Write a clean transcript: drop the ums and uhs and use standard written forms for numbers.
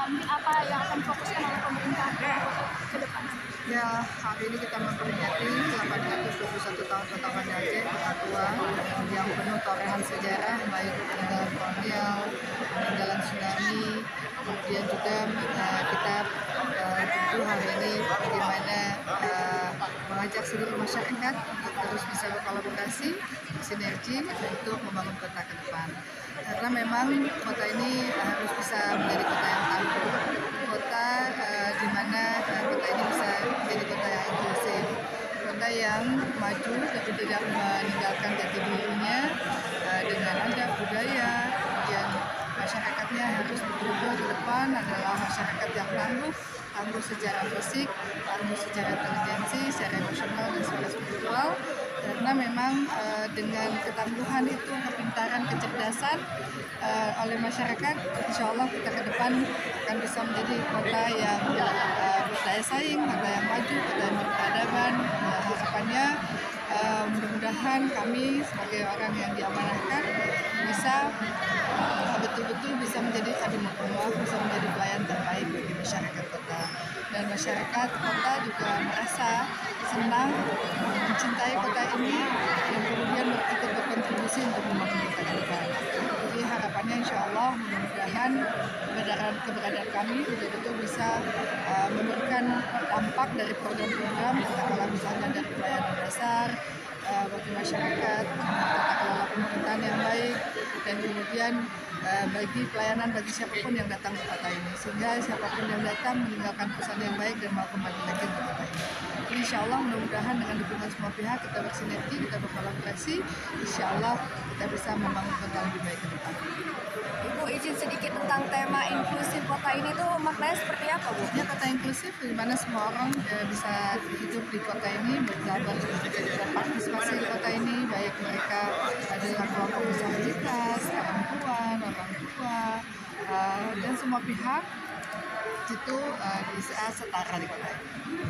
mungkin apa yang akan difokuskan oleh pemerintah ke depan? Ya, hari ini kita memperingati 821 tahun Kota Banda Aceh, Kota Tua, yang penuh torehan sejarah, baik peninggalan kolonial, peninggalan tsunami, kemudian juga kita tentu hari ini bagaimana mengajak seluruh masyarakat untuk terus bisa berkolaborasi, sinergi untuk membangun kota ke depan. Karena memang kota ini harus bisa menjadi kota yang tangguh, kota di mana kota ini bisa menjadi kota yang inklusif, kota yang maju tapi tidak meninggalkan jati dirinya dengan adab budaya, kemudian masyarakatnya harus betul-betul ke depan adalah masyarakat yang tangguh secara fisik, tangguh secara intelijensi, secara emosional dan secara spiritual. Karena memang dengan ketangguhan itu, kepintaran, kecerdasan oleh masyarakat, insya Allah kita ke depan akan bisa menjadi kota yang berdaya saing, kota yang maju, kota yang berperadaban. Harapannya mudah-mudahan kami sebagai orang yang diamanahkan bisa betul-betul bisa menjadi khadimul umah, bisa menjadi pelayan terbaik bagi masyarakat kota. Dan masyarakat kota juga merasa senang, mencintai kota ini, dan kemudian ikut berkontribusi untuk membangun kota ke depan. Jadi harapannya insya Allah mudah-mudahan keberadaan kami betul-betul bisa memberikan dampak dari program-program, katakanlah misalnya dari pelayanan dasar, bagi masyarakat, tata kelola pemerintahan yang baik, dan kemudian bagi pelayanan bagi siapapun yang datang ke kota ini, sehingga siapapun yang datang meninggalkan pesan yang baik dan mau kembali lagi ke kota ini. Jadi insya Allah mudah-mudahan dengan dukungan semua pihak kita bersinergi, kita berkolaborasi, insya Allah kita bisa membangun kota lebih baik ke depan. Ibu izin sedikit tentang tema inklusif kota ini tuh maknanya seperti apa, Bu? Ya, kota inklusif di mana semua orang bisa hidup di kota ini, berpartisipasi di kota ini, baik mereka adalah kelompok disabilitas, perempuan, orang tua, dan semua pihak itu bisa setara di kota ini.